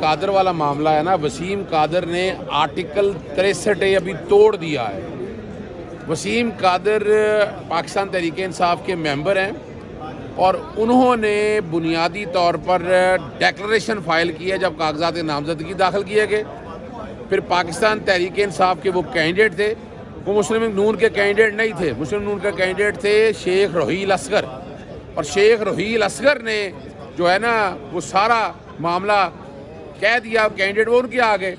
قادر والا معاملہ ہے نا، وسیم قادر نے آرٹیکل 63 ابھی توڑ دیا ہے۔ وسیم قادر پاکستان تحریک انصاف کے ممبر ہیں اور انہوں نے بنیادی طور پر ڈیکلریشن فائل کی ہے جب کاغذات نامزدگی داخل کیے گئے۔ پھر پاکستان تحریک انصاف کے وہ کینڈیڈیٹ تھے، وہ مسلم نون کے کینڈیڈیٹ نہیں تھے، مسلم نون کے کینڈیڈیٹ تھے شیخ روحیل اصغر، اور شیخ روحیل اصغر نے جو ہے نا وہ سارا معاملہ کہہ دیا، کینڈیڈیٹ وہ ان کے آگے۔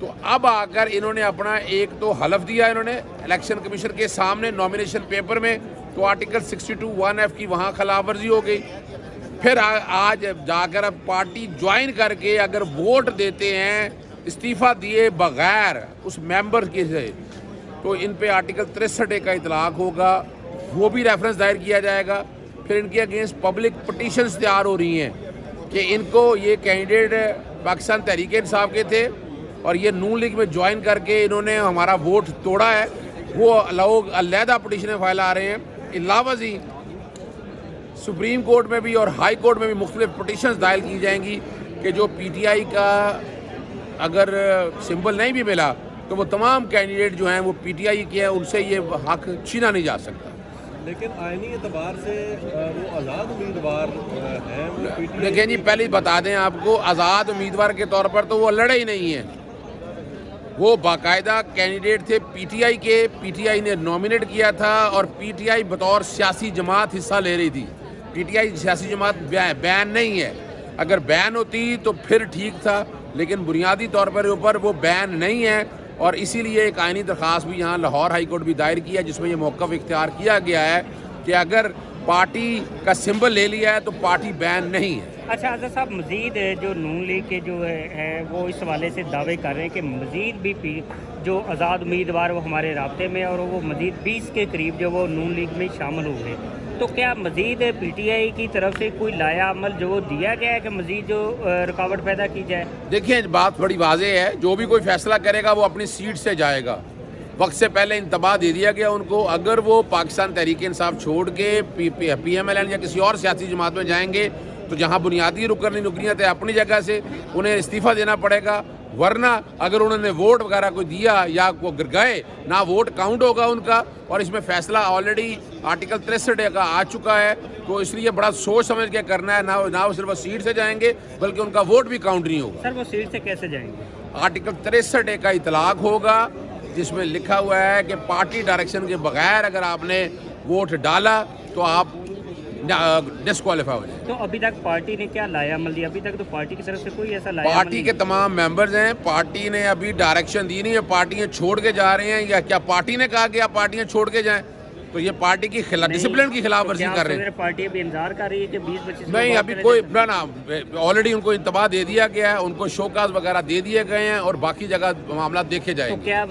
تو اب آ کر انہوں نے اپنا ایک تو حلف دیا انہوں نے الیکشن کمیشن کے سامنے نامینیشن پیپر میں، تو آرٹیکل 62(1)(f) کی وہاں خلاف ورزی ہو گئی۔ پھر آج جا کر اب پارٹی جوائن کر کے اگر ووٹ دیتے ہیں استعفیٰ دیے بغیر اس ممبر کے سے، تو ان پہ آرٹیکل 63 کا اطلاق ہوگا، وہ بھی ریفرنس دائر کیا جائے گا۔ پھر ان کے اگینسٹ پبلک پٹیشنز تیار ہو رہی ہیں کہ ان کو یہ کینڈیڈیٹ پاکستان تحریک انصاف کے تھے اور یہ نون لیگ میں جوائن کر کے انہوں نے ہمارا ووٹ توڑا ہے، وہ لوگ علیحدہ پٹیشنیں فائل آ رہے ہیں۔ علاوہ ازیں سپریم کورٹ میں بھی اور ہائی کورٹ میں بھی مختلف پٹیشنز دائر کی جائیں گی کہ جو پی ٹی آئی کا اگر سمبل نہیں بھی ملا تو وہ تمام کینڈیڈیٹ جو ہیں وہ پی ٹی آئی کے ہیں، ان سے یہ حق چھینا نہیں جا سکتا۔ لیکن آئینی اعتبار سے وہ آزاد امیدوار ہیں۔ دیکھیں جی، پہلے بتا دیں آپ کو، آزاد امیدوار کے طور پر تو وہ لڑے ہی نہیں ہیں، وہ باقاعدہ کینڈیڈیٹ تھے پی ٹی آئی کے، پی ٹی آئی نے نامینیٹ کیا تھا اور پی ٹی آئی بطور سیاسی جماعت حصہ لے رہی تھی۔ پی ٹی آئی سیاسی جماعت بین نہیں ہے، اگر بین ہوتی تو پھر ٹھیک تھا، لیکن بنیادی طور پر اوپر وہ بین نہیں ہے، اور اسی لیے ایک آئینی درخواست بھی یہاں لاہور ہائی کورٹ بھی دائر کی ہے جس میں یہ موقف اختیار کیا گیا ہے کہ اگر پارٹی کا سمبل لے لیا ہے تو پارٹی بین نہیں ہے۔ اچھا اظہر صاحب، مزید جو نون لیگ کے جو ہے وہ اس حوالے سے دعوے کر رہے ہیں کہ مزید بھی جو آزاد امیدوار وہ ہمارے رابطے میں اور وہ مزید 20 کے قریب جو وہ نون لیگ میں شامل ہو گئے، تو کیا مزید پی ٹی آئی کی طرف سے کوئی لایا عمل جو وہ دیا گیا ہے کہ مزید جو رکاوٹ پیدا کی جائے؟ دیکھیں، بات بڑی واضح ہے، جو بھی کوئی فیصلہ کرے گا وہ اپنی سیٹ سے جائے گا۔ وقت سے پہلے انتباہ دے دیا گیا ان کو، اگر وہ پاکستان تحریک انصاف چھوڑ کے پی ایم ایل این یا کسی اور سیاسی جماعت میں جائیں گے تو جہاں بنیادی رکنیت ہے اپنی جگہ سے انہیں استعفیٰ دینا پڑے گا، ورنہ اگر انہوں نے ووٹ وغیرہ کوئی دیا یا وہ گئے نہ، ووٹ کاؤنٹ ہوگا ان کا، اور اس میں فیصلہ آلریڈی آرٹیکل 63 کا آ چکا ہے، تو اس لیے بڑا سوچ سمجھ کے کرنا ہے، نہ وہ صرف سیٹ سے جائیں گے بلکہ ان کا ووٹ بھی کاؤنٹ نہیں ہوگا۔ سر وہ سیٹ سے کیسے جائیں گے؟ آرٹیکل 63 کا اطلاق ہوگا جس میں لکھا ہوا ہے کہ پارٹی ڈائریکشن کے بغیر اگر آپ نے ووٹ ڈالا تو آپ ڈسکوالیفائی ہو جائیں۔ تو ابھی تک پارٹی نے کیا لایا عمل دیا؟ ابھی تک تو پارٹی کی طرف سے کوئی ایسا لایا عمل پارٹی نہیں کے تمام ممبرز ہیں، پارٹی نے ابھی ڈائریکشن دی نہیں ہے، پارٹیاں چھوڑ کے جا رہے ہیں، یا کیا پارٹی نے کہا کہ آپ پارٹیاں چھوڑ کے جائیں؟ تو یہ پارٹی کی ڈسپلن کی خلاف ورزی کر رہے ہیں۔ پارٹی ابھی انتظار کر رہی ہے کہ 20-25 نہیں، ابھی کوئی آلریڈی ان کو انتباہ دے دیا گیا ہے، ان کو شوکاز وغیرہ دے دیے گئے ہیں اور باقی جگہ معاملات دیکھے جائیں گے۔